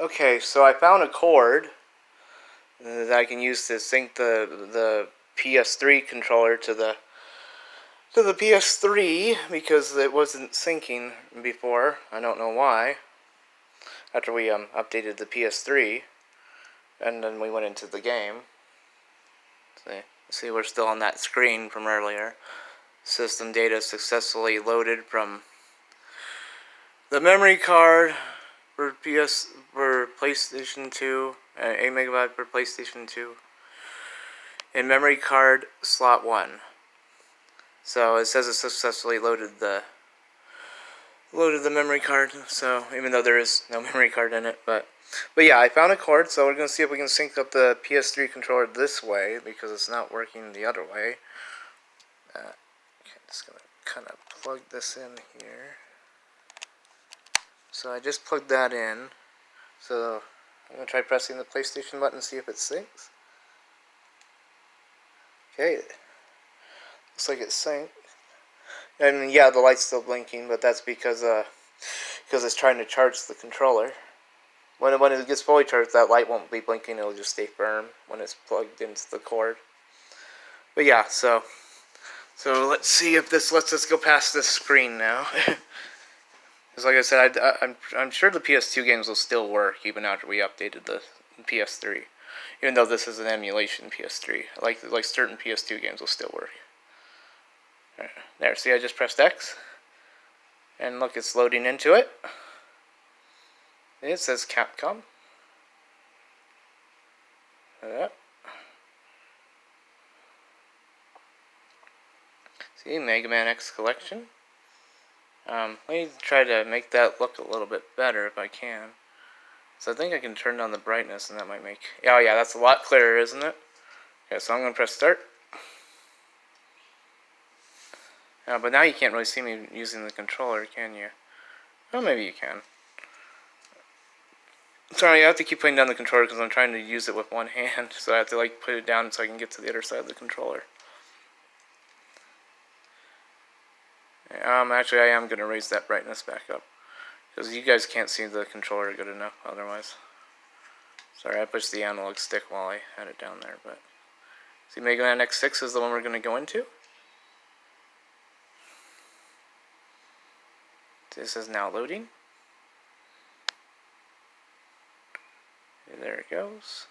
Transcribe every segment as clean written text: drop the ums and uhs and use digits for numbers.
Okay, so I found a cord that I can use to sync the PS3 controller to the PS3 because it wasn't syncing before. I don't know why. After we updated the PS3, and then we went into the game. See, we're still on that screen from earlier. System data successfully loaded from the memory card for PlayStation 2, 8 megabyte for PlayStation 2, and memory card slot 1. So it says it successfully loaded the memory card. So even though there is no memory card in it, but yeah, I found a cord. So we're gonna see if we can sync up the PS3 controller this way because it's not working the other way. Okay, just gonna kind of plug this in here. So I just plugged that in. So I'm going to try pressing the PlayStation button and see if it syncs. Okay, looks like it's synced. And yeah, the light's still blinking, but that's because it's trying to charge the controller. When it gets fully charged, that light won't be blinking. It'll just stay firm when it's plugged into the cord. But yeah, so let's see if this lets us go past this screen now. Because like I said, I'm sure the PS2 games will still work even after we updated the PS3. Even though this is an emulation PS3. Like certain PS2 games will still work. Right, there, see I just pressed X. And look, it's loading into it. It says Capcom. See, Mega Man X Collection. Let me try to make that look a little bit better if I can. So I think I can turn down the brightness and that might make... Oh yeah, that's a lot clearer, isn't it? Okay, so I'm going to press start. But now you can't really see me using the controller, can you? Oh, maybe you can. Sorry, I have to keep putting down the controller because I'm trying to use it with one hand. So I have to put it down so I can get to the other side of the controller. Actually, I am going to raise that brightness back up. Because you guys can't see the controller good enough otherwise. Sorry, I pushed the analog stick while I had it down there. But see, Mega Man X6 is the one we're going to go into. This is now loading. And there it goes.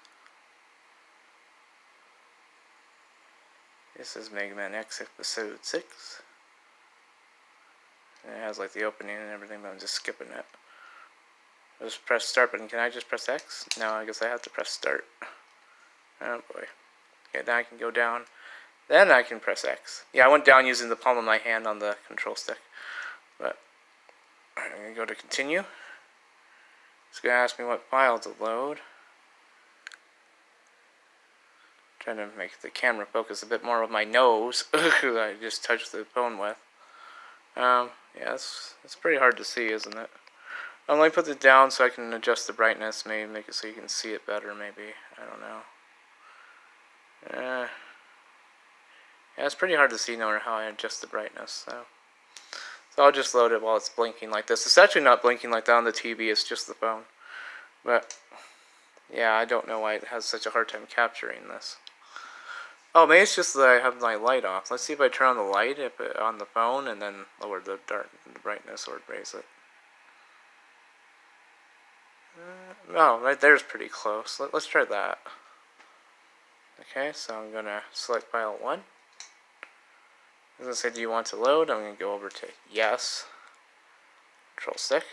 This is Mega Man X Episode 6. And it has the opening and everything, but I'm just skipping it. I'll just press start button. Can I just press X? No, I guess I have to press start. Oh boy. Okay, now I can go down. Then I can press X. Yeah, I went down using the palm of my hand on the control stick. But I'm going to go to continue. It's going to ask me what file to load. Trying to make the camera focus a bit more with my nose. I just touched the phone with. Yeah, it's pretty hard to see, isn't it? Let me put it down so I can adjust the brightness, maybe make it so you can see it better, maybe. I don't know. Yeah, it's pretty hard to see no matter how I adjust the brightness, so I'll just load it while it's blinking like this. It's actually not blinking like that on the TV, it's just the phone. But, yeah, I don't know why it has such a hard time capturing this. Oh, maybe it's just that I have my light off. Let's see if I turn on the light on the phone and then lower the brightness or raise it. Oh, right there's pretty close. Let's try that. Okay, so I'm going to select file 1. It's going to say, do you want to load? I'm going to go over to yes. Control stick.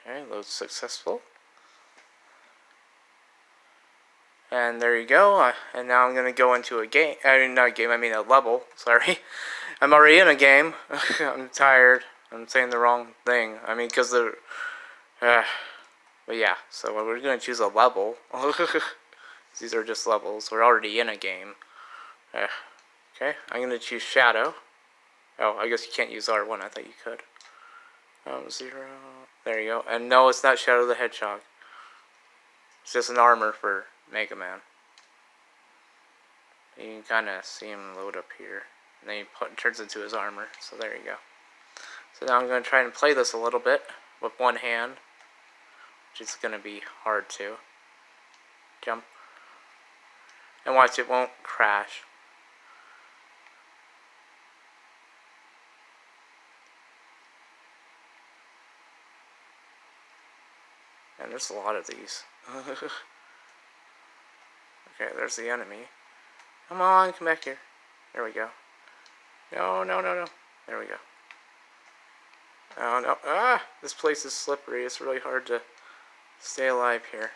Okay, load successful. And there you go. And now I'm going to go into a game. Not a game, I mean a level. Sorry. I'm already in a game. I'm tired. I'm saying the wrong thing. I mean, because the... but yeah, so we're going to choose a level. These are just levels. We're already in a game. Okay, I'm going to choose Shadow. Oh, I guess you can't use R1. I thought you could. 0. There you go. And no, it's not Shadow the Hedgehog. It's just an armor for Mega Man. You can kind of see him load up here. And then he turns into his armor. So there you go. So now I'm going to try and play this a little bit with one hand, which is going to be hard to jump. And watch, it won't crash. And there's a lot of these. Okay, there's the enemy. Come on, come back here. There we go. No, no, no, no. There we go. Oh, no. Ah! This place is slippery. It's really hard to stay alive here.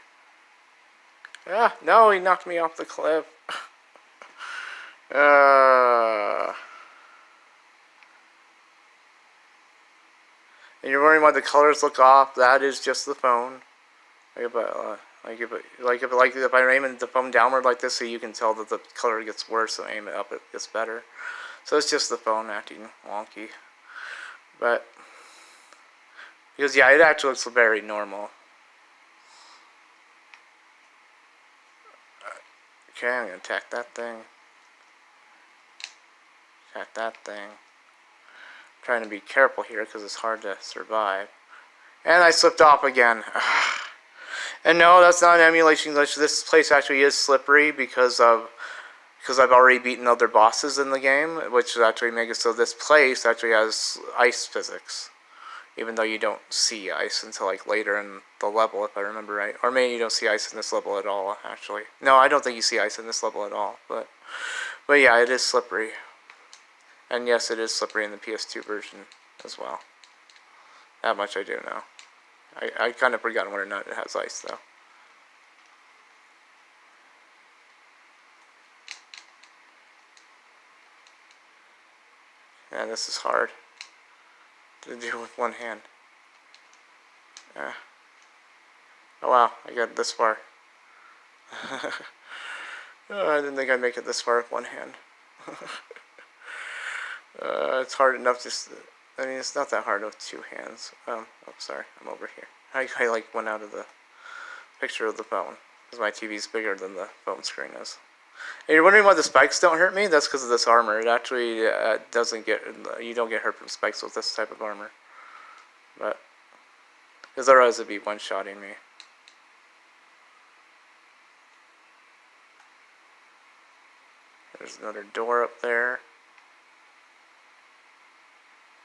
Ah! No, he knocked me off the cliff. And you're wondering why the colors look off. That is just the phone. If I aim the phone downward like this, so you can tell that the color gets worse, so aim it up, it gets better. So it's just the phone acting wonky. But, because yeah, it actually looks very normal. Okay, I'm going to attack that thing. Attack that thing. I'm trying to be careful here because it's hard to survive. And I slipped off again. And no, that's not an emulation glitch. This place actually is slippery because I've already beaten other bosses in the game, which actually makes it so this place actually has ice physics, even though you don't see ice until like later in the level, if I remember right. Or maybe you don't see ice in this level at all, actually. No, I don't think you see ice in this level at all. But yeah, it is slippery. And yes, it is slippery in the PS2 version as well. That much I do know. I kind of forgot whether or not it has ice, though. Yeah, this is hard to do with one hand. Oh wow, I got this far. Oh, I didn't think I'd make it this far with one hand. It's hard enough just... I mean, it's not that hard with two hands. Oh, sorry, I'm over here. I like went out of the picture of the phone because my TV's bigger than the phone screen is. And you're wondering why the spikes don't hurt me? That's because of this armor. It actually doesn't get... You don't get hurt from spikes with this type of armor. But... because otherwise it'd be one-shotting me. There's another door up there.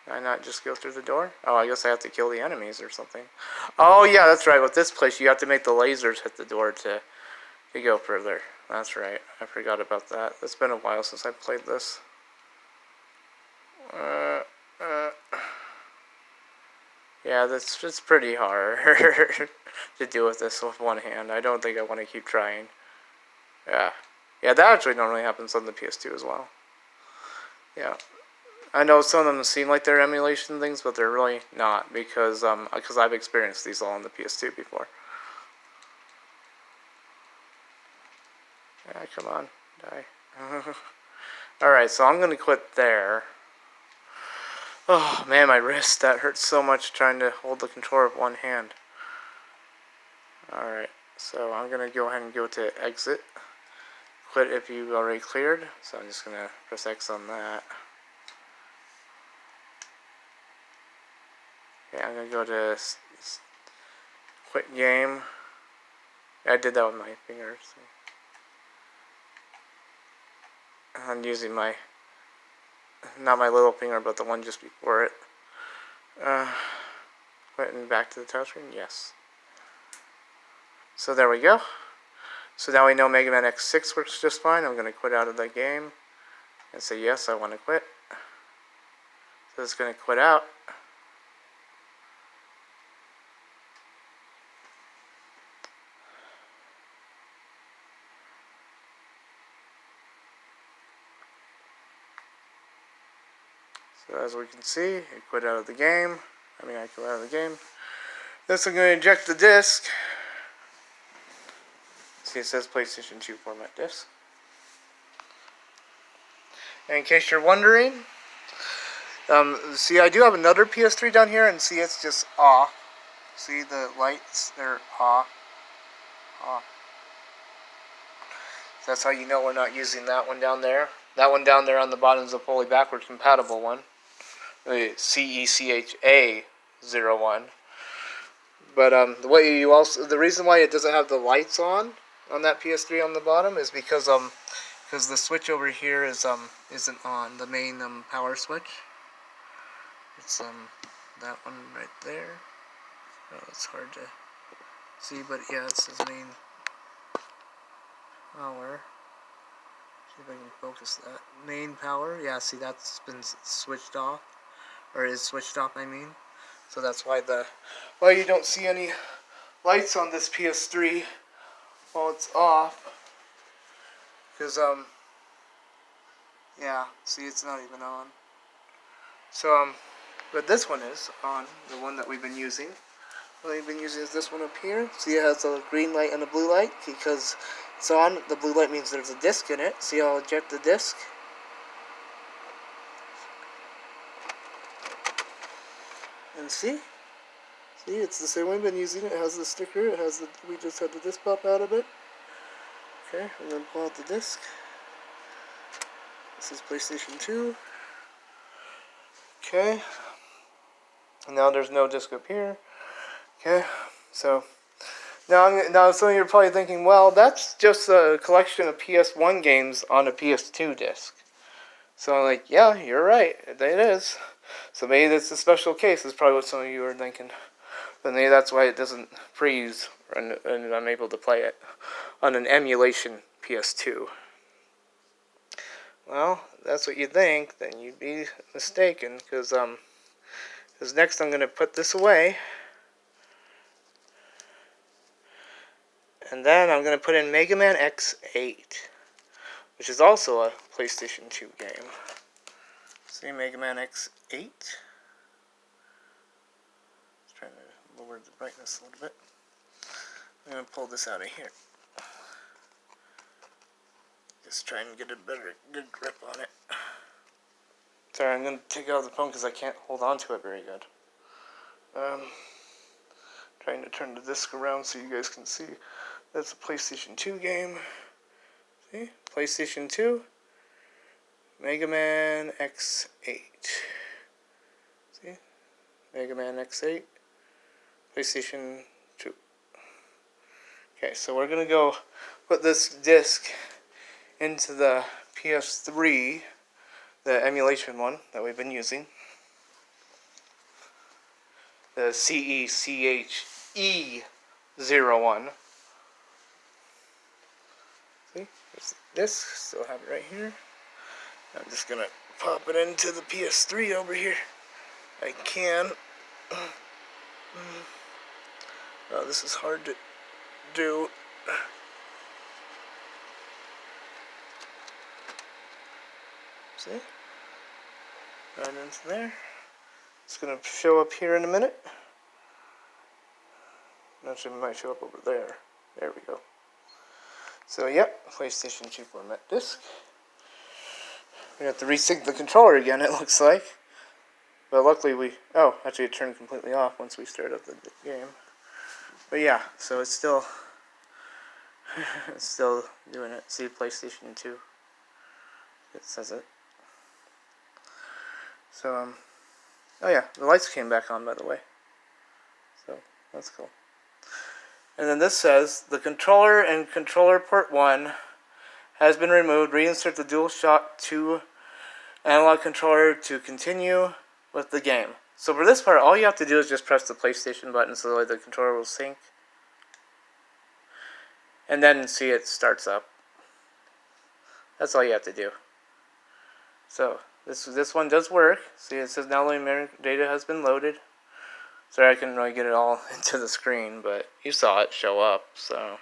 Can I not just go through the door? Oh, I guess I have to kill the enemies or something. Oh, yeah, that's right. With this place, you have to make the lasers hit the door to go further. That's right. I forgot about that. It's been a while since I played this. Yeah, it's pretty hard to deal with this with one hand. I don't think I want to keep trying. Yeah. Yeah, that actually normally happens on the PS2 as well. Yeah. I know some of them seem like they're emulation things, but they're really not because I've experienced these all on the PS2 before. Yeah, come on, die. Alright, so I'm going to quit there. Oh, man, my wrist, that hurts so much trying to hold the controller with one hand. Alright, so I'm going to go ahead and go to exit. Quit if you've already cleared, so I'm just going to press X on that. Okay, I'm going to go to quit game. I did that with my finger. So. I'm using my, not my little finger, but the one just before it. Quit and back to the title screen? Yes. So there we go. So now we know Mega Man X6 works just fine. I'm going to quit out of the game and say yes, I want to quit. So it's going to quit out. So as we can see, it quit out of the game. I quit out of the game. This I'm going to eject the disc. See, it says PlayStation 2 format disc. And in case you're wondering, see, I do have another PS3 down here, and see, it's just off. See the lights? They're off. Off. So that's how you know we're not using that one down there. That one down there on the bottom is a fully backwards compatible one. CECHA01. But the reason why it doesn't have the lights on that PS3 on the bottom is because the switch over here isn't on, the main power switch. It's that one right there. Oh, it's hard to see, but yeah, it says main power. See if I can focus that. Main power, yeah, see that's been switched off, or is switched off, I mean. So that's why you don't see any lights on this PS3 while it's off. Because yeah, see, it's not even on. So but this one is on, the one that we've been using. What we've been using is this one up here. See, it has a green light and a blue light because it's on. The blue light means there's a disc in it. See, I'll eject the disc. And see, it's the same way we've been using it. It has the sticker. It has we just had the disc pop out of it. Okay, and then pull out the disc. This is PlayStation 2. Okay. And now there's no disc up here. Okay, so now some of you are probably thinking, well, that's just a collection of PS1 games on a PS2 disc. So I'm like, yeah, you're right, it is. So maybe that's a special case, is probably what some of you are thinking. But maybe that's why it doesn't freeze and I'm able to play it on an emulation PS2. Well, that's what you think, then you'd be mistaken, because next I'm going to put this away. And then I'm going to put in Mega Man X8, which is also a PlayStation 2 game. See, Mega Man X8. Just trying to lower the brightness a little bit. I'm going to pull this out of here. Just try and get a good grip on it. Sorry, I'm going to take it out of the phone because I can't hold on to it very good. Trying to turn the disc around so you guys can see. That's a PlayStation 2 game. See? PlayStation 2. Mega Man X8. See? Mega Man X8. PlayStation 2. Okay, so we're going to go put this disc into the PS3, the emulation one that we've been using. The CECHE01. See, there's the disc, still have it right here. I'm just gonna pop it into the PS3 over here. I can. Oh, this is hard to do. See? Right into there. It's gonna show up here in a minute. Actually, it might show up over there. There we go. So, yep, PlayStation 2 format disc. We have to resync the controller again, it looks like. But luckily actually it turned completely off once we started up the game. But yeah, so it's still doing it. See, PlayStation 2. It says it. So, oh yeah, the lights came back on, by the way. So, that's cool. And then this says, the controller and controller port 1 has been removed. Reinsert the DualShock 2 analog controller to continue with the game. So for this part, all you have to do is just press the PlayStation button so that the controller will sync. And then see it starts up. That's all you have to do. So this one does work. See, it says now memory data has been loaded. Sorry, I couldn't really get it all into the screen, but you saw it show up, so.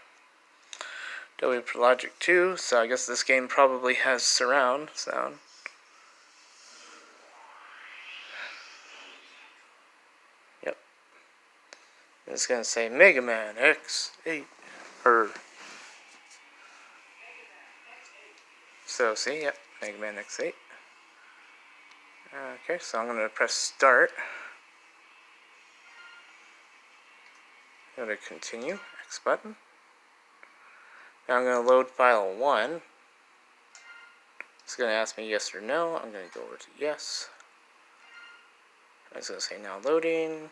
Dolby Logic 2, so I guess this game probably has surround sound. Yep. It's going to say Mega Man X8. So, see, yep, Mega Man X8. Okay, so I'm going to press start. Go to continue, X button. Now I'm going to load file 1. It's going to ask me yes or no. I'm going to go over to yes. I was going to say now loading.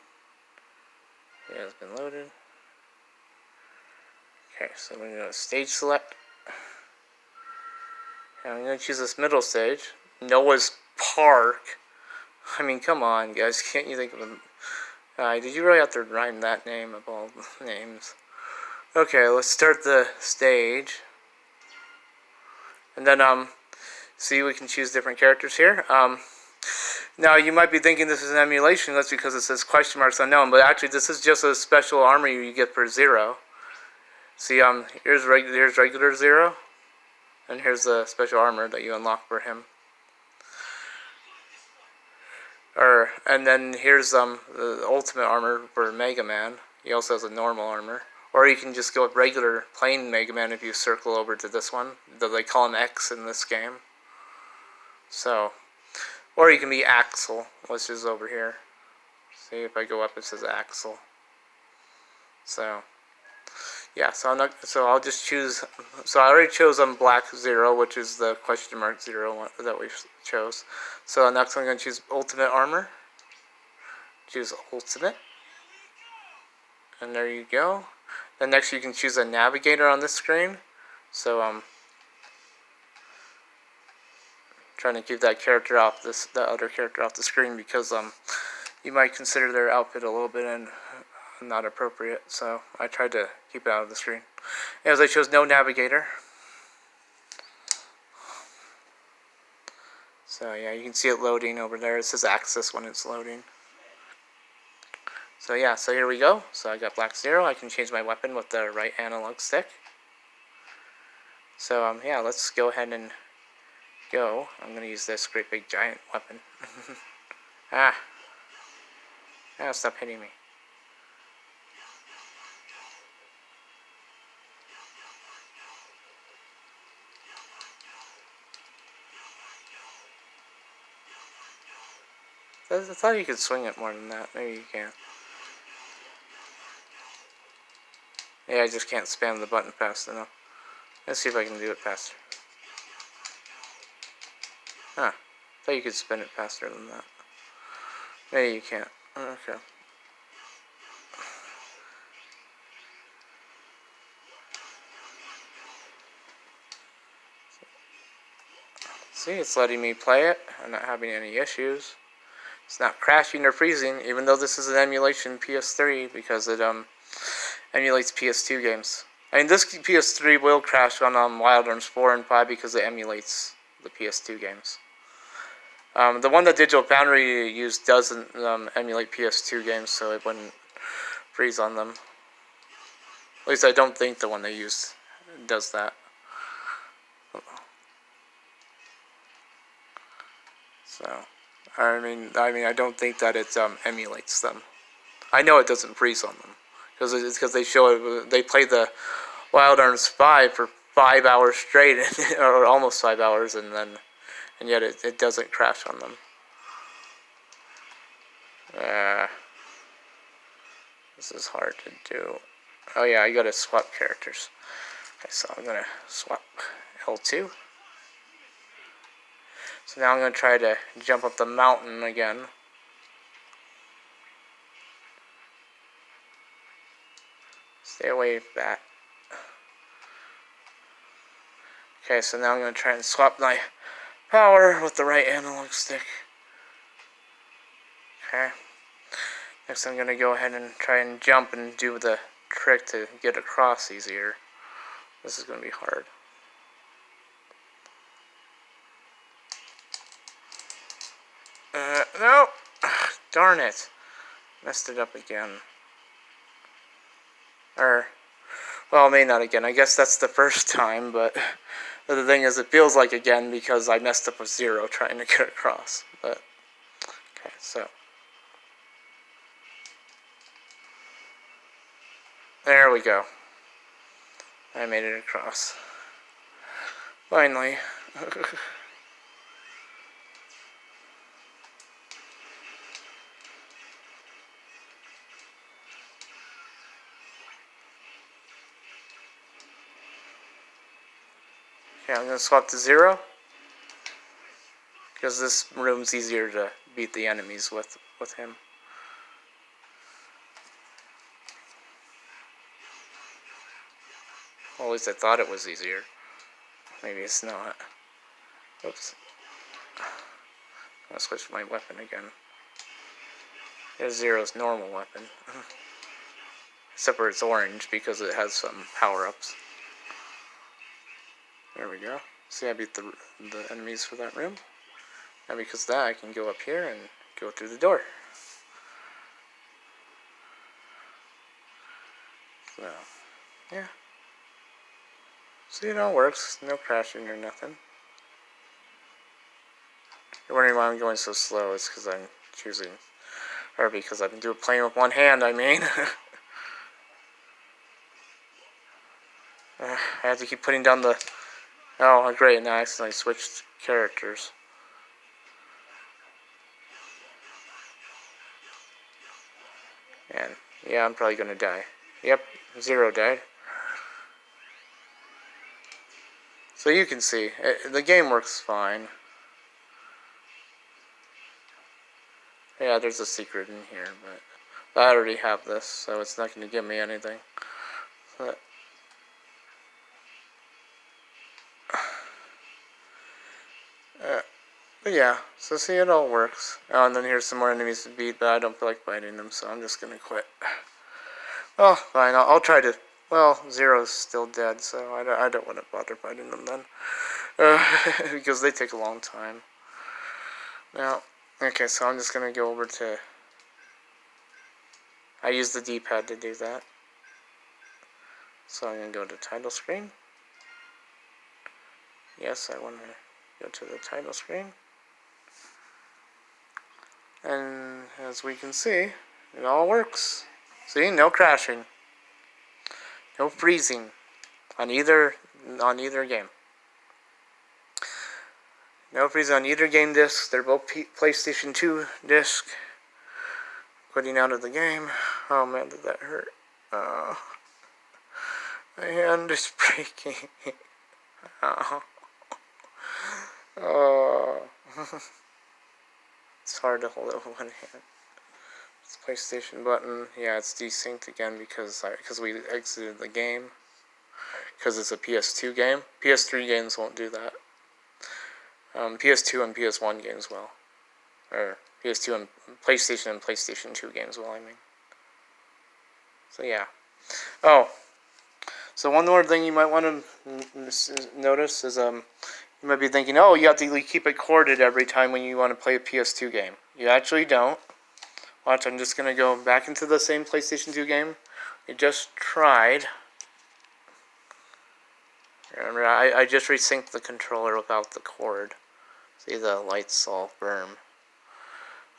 It has been loaded. Okay, so we're going to stage select. And I'm going to choose this middle stage. Noah's Park. I mean, come on, guys. Can't you think of a... did you really have to rhyme that name of all the names? Okay, let's start the stage. And then, see, we can choose different characters here. Now, you might be thinking this is an emulation. That's because it says question marks unknown. But actually, this is just a special armor you get for 0. See, here's regular 0. And here's the special armor that you unlock for him. And then here's the ultimate armor for Mega Man. He also has a normal armor. Or you can just go with regular, plain Mega Man if you circle over to this one. They call him X in this game. So, or you can be Axel, which is over here. See, if I go up, it says Axel. So, yeah. So I'll just choose. So I already chose Black 0, which is the question mark 0 that we chose. So next I'm going to choose Ultimate Armor. Choose Ultimate. And there you go. Then next you can choose a navigator on this screen. So trying to keep that character off that other character off the screen because you might consider their outfit a little bit not appropriate. So I tried to keep it out of the screen. As I chose no navigator. So yeah, you can see it loading over there. It says access when it's loading. So yeah, so here we go. So I got Black 0. I can change my weapon with the right analog stick. So yeah, let's go ahead and go. I'm gonna use this great big giant weapon. Stop hitting me. I thought you could swing it more than that. Maybe you can. Yeah, I just can't spam the button fast enough. Let's see if I can do it faster. I thought you could spin it faster than that. Maybe you can't. Okay. See, it's letting me play it. I'm not having any issues. It's not crashing or freezing, even though this is an emulation PS3 because it emulates PS2 games. I mean, this PS3 will crash on Wild Arms 4 and 5 because it emulates the PS2 games. The one that Digital Foundry used doesn't emulate PS2 games, so it wouldn't freeze on them. At least I don't think the one they used does that. So, I mean, I don't think that it emulates them. I know it doesn't freeze on them because they played the Wild Arms 5 for 5 hours straight, or almost 5 hours, and yet it doesn't crash on them. This is hard to do. Oh yeah, I gotta swap characters. Okay, so I'm gonna swap L2. So now I'm gonna try to jump up the mountain again. Stay away from that. Okay, so now I'm going to try and swap my power with the right analog stick. Okay. Next I'm going to go ahead and try and jump and do the trick to get across easier. This is going to be hard. No! Darn it. Messed it up again. Well, maybe not again. I guess that's the first time, but the thing is, it feels like again because I messed up with 0 trying to get across. But, okay, so. There we go. I made it across. Finally. Okay, I'm going to swap to 0. Because this room's easier to beat the enemies with him. Well, at least I thought it was easier. Maybe it's not. Oops. I'll switch my weapon again. Here's Zero's normal weapon. Except for it's orange because it has some power-ups. There we go. See, I beat the enemies for that room. And because of that, I can go up here and go through the door. So, yeah. See, it all works. No crashing or nothing. You're wondering why I'm going so slow. It's because I'm choosing... Or because I've been playing with one hand, I mean. I have to keep putting down the... Oh, great, now I accidentally switched characters. And, yeah, I'm probably gonna die. Yep, Zero died. So you can see, the game works fine. Yeah, there's a secret in here, but I already have this, so it's not going to give me anything. But yeah, so see, it all works. Oh, and then here's some more enemies to beat, but I don't feel like fighting them, so I'm just going to quit. Well, fine, I'll try to... Well, Zero's still dead, so I don't want to bother fighting them then. Because they take a long time. Now, okay, so I'm just going to go over to... I use the D-pad to do that. So I'm going to go to title screen. Yes, I want to go to the title screen. And as we can see, it all works. See, no crashing. No freezing on either game. No freezing on either game disc. They're both PlayStation 2 disc. Quitting out of the game. Oh man, did that hurt. My hand is breaking. Oh. Oh. It's hard to hold it with one hand. It's PlayStation button. Yeah, it's desynced again because we exited the game. Because it's a PS2 game. PS3 games won't do that. PS2 and PS1 games will. Or PS2 and PlayStation 2 games will, I mean. So yeah. Oh. So one more thing you might want to notice is you might be thinking, oh, you have to keep it corded every time when you want to play a PS2 game. You actually don't. Watch, I'm just going to go back into the same PlayStation 2 game we just tried. Remember, I just resynced the controller without the cord. See, the lights all burn.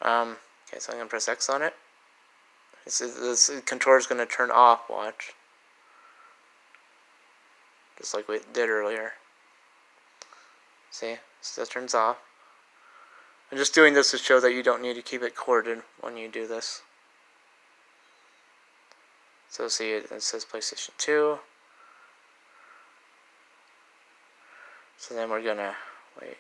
Okay, so I'm going to press X on it. This controller's going to turn off, watch. Just like we did earlier. See, so it turns off. I'm just doing this to show that you don't need to keep it corded when you do this. So see, it says PlayStation 2. So then we're gonna wait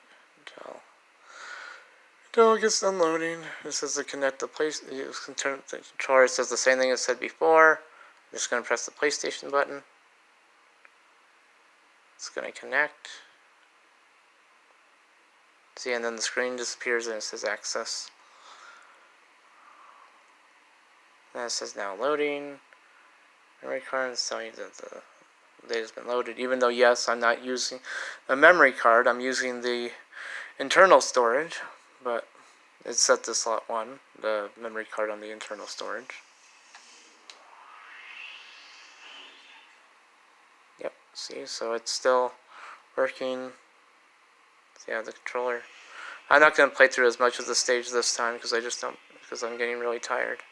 until it gets done loading. It says to connect the controller. It says the same thing it said before. I'm just gonna press the PlayStation button. It's gonna connect. See, and then the screen disappears and it says access. And it says now loading. Memory card is telling you that the data's been loaded. Even though, yes, I'm not using a memory card, I'm using the internal storage. But it's set to slot 1, the memory card on the internal storage. Yep, see, so it's still working. Yeah, the controller. I'm not going to play through as much of the stage this time because I'm getting really tired.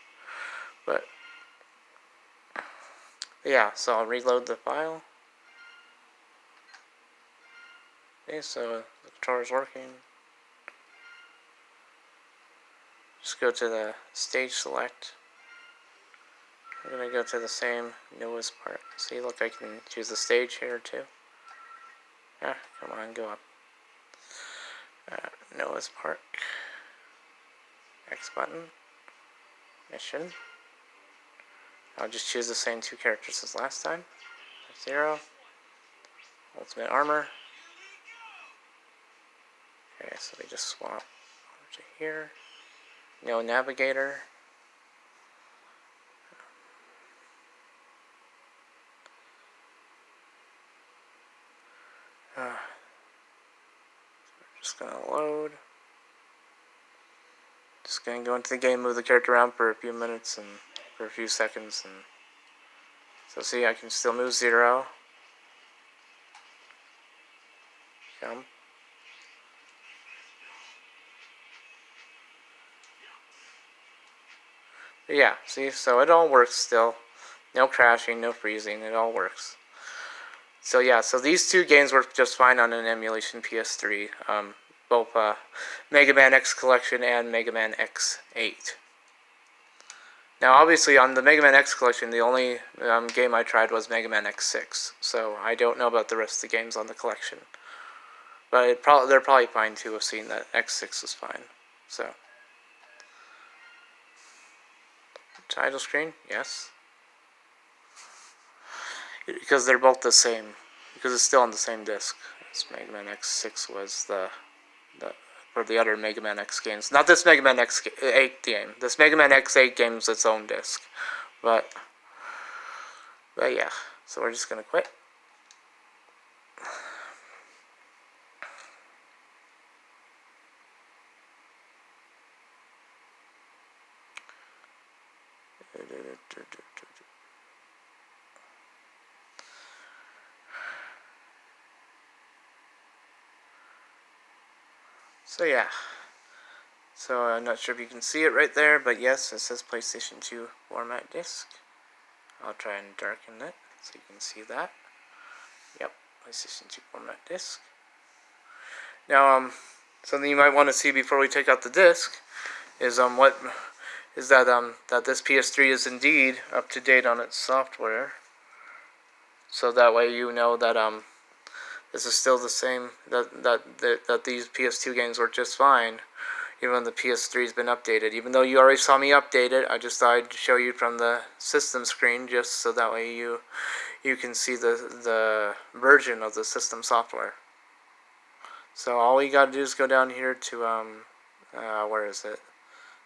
But yeah, so I'll reload the file. Okay, so the controller's working. Just go to the stage select. I'm going to go to the same newest part. See, look, I can choose the stage here too. Ah, come on, go up. Noah's Park. X button. Mission. I'll just choose the same 2 characters as last time. F-Zero. Ultimate Armor. Okay, so we just swap over to here. No Navigator. Just gonna load. Just gonna go into the game, move the character around for a few minutes and for a few seconds, and so see, I can still move 0. Jump. But yeah, see, so it all works still. No crashing, no freezing, it all works. So yeah, so these 2 games work just fine on an emulation PS3. Both Mega Man X Collection and Mega Man X8. Now, obviously, on the Mega Man X Collection, the only game I tried was Mega Man X6, so I don't know about the rest of the games on the collection. But they're probably fine too, of seeing that X6 is fine. So, title screen, yes, because they're both the same. Because it's still on the same disc as Mega Man X6 was for the other Mega Man X games. Not this Mega Man X8 game. This Mega Man X8 game is its own disc. But yeah. So we're just gonna quit. So yeah, so I'm not sure if you can see it right there, but yes, it says PlayStation 2 format disc. I'll try and darken it so you can see that. Yep, PlayStation 2 format disc. Now, something you might want to see before we take out the disc is that this PS3 is indeed up to date on its software. So that way you know that this is still the same, that these PS2 games work just fine, even when the PS3's been updated. Even though you already saw me update it, I just thought I'd show you from the system screen, just so that way you can see the version of the system software. So all you gotta do is go down here to where is it?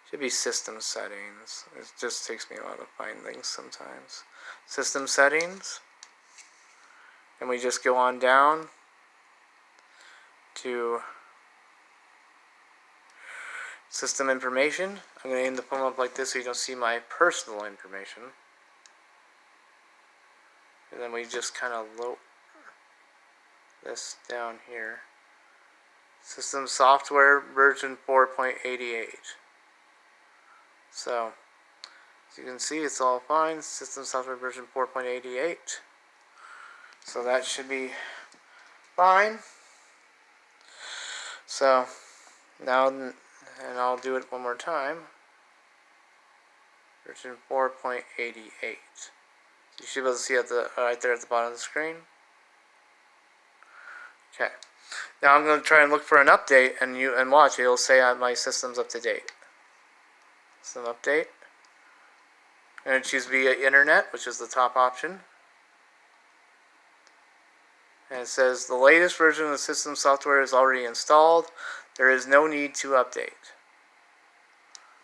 Should be system settings. It just takes me a while to find things sometimes. System settings, and we just go on down to system information. I'm going to aim the phone up like this so you don't see my personal information. And then we just kind of load this down here. System software version 4.88. So, as you can see, it's all fine. System software version 4.88. So that should be fine. So, now, and I'll do it one more time. Version 4.88. You should be able to see it right there at the bottom of the screen. Okay. Now I'm going to try and look for an update, and watch. It'll say my system's up to date. System update. I'm going to choose via internet, which is the top option. And it says the latest version of the system software is already installed. There is no need to update.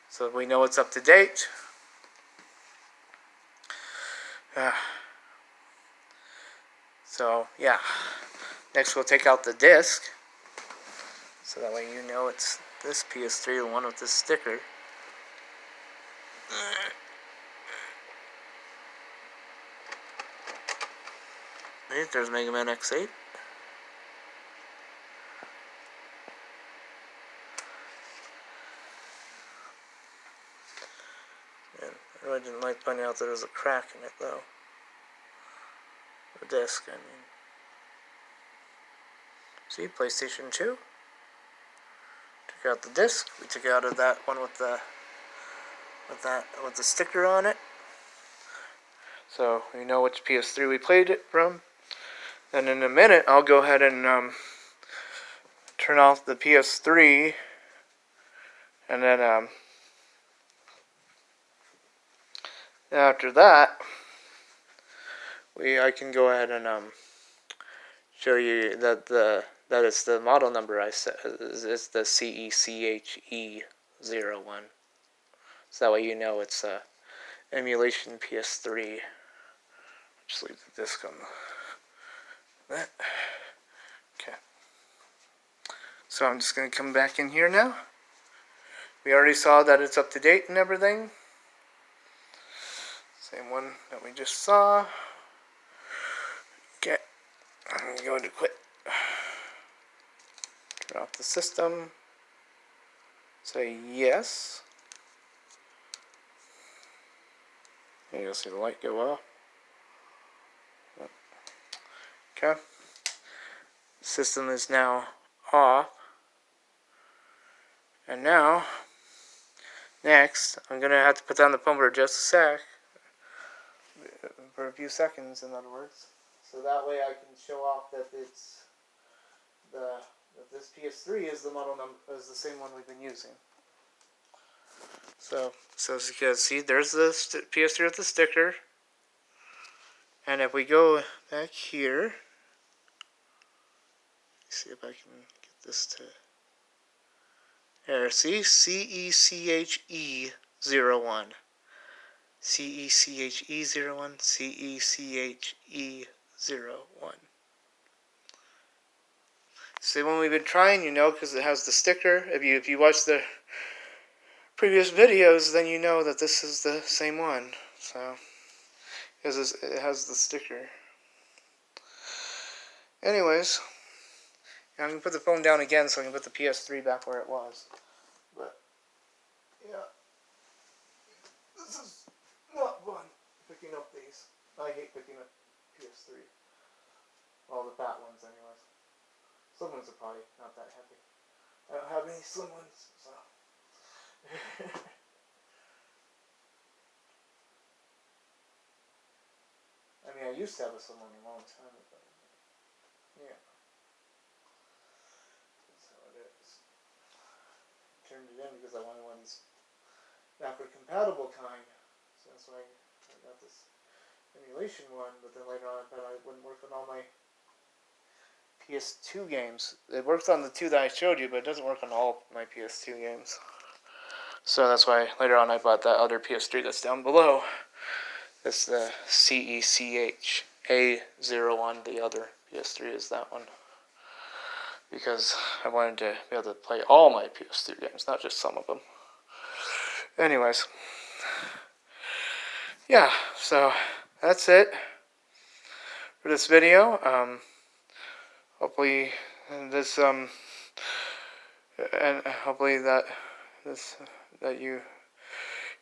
So we know it's up to date. So yeah. Next we'll take out the disc. So that way you know it's this PS3, the one with this sticker. Right, there's Mega Man X8. And I really didn't like finding out there was a crack in it though. The disc, I mean. See, PlayStation 2. Took out the disc. We took out of that one with the sticker on it. So we know which PS3 we played it from. And in a minute, I'll go ahead and turn off the PS3, and then After that, I can go ahead and show you that it's the model number I said is the CECHE01. So that way you know it's a emulation PS3. Just leave the disc on that. Okay. So I'm just going to come back in here now. We already saw that it's up to date and everything. Same one that we just saw. Okay. I'm going to quit. Turn off the system. Say yes. And you'll see the light go off. Okay. System is now off. And now, next, I'm going to have to put down the phone for just a sec. For a few seconds, in other words. So that way I can show off that that this PS3 is the model number, is the same one we've been using. So as you can see, there's the PS3 with the sticker. And if we go back here, see if I can get this to there. See, CECHE01, CECHE01, CECHE01. See, when we've been trying, you know, because it has the sticker. If you watch the previous videos, then you know that this is the same one. So, because it has the sticker. Anyways, I'm going to put the phone down again so I can put the PS3 back where it was. But, yeah. This is not fun, picking up these. I hate picking up PS3. All the fat ones, anyways. Slim ones are probably not that heavy. I don't have any slim ones, so. I mean, I used to have a slim one a long time ago. Yeah. That's how it is. Turned it in because I wanted one of these backward compatible kind. So that's why I got this emulation one, but then later on I thought it wouldn't work on all my PS2 games. It works on the two that I showed you, but it doesn't work on all my PS2 games. So that's why later on I bought that other PS3 that's down below. It's the CECHA01. The other PS3 is that one. Because I wanted to be able to play all my PS2 games, not just some of them. Anyways. Yeah, so that's it for this video. Hopefully this and hopefully that you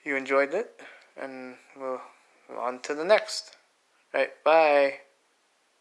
enjoyed it, and we'll on to the next. Right, bye.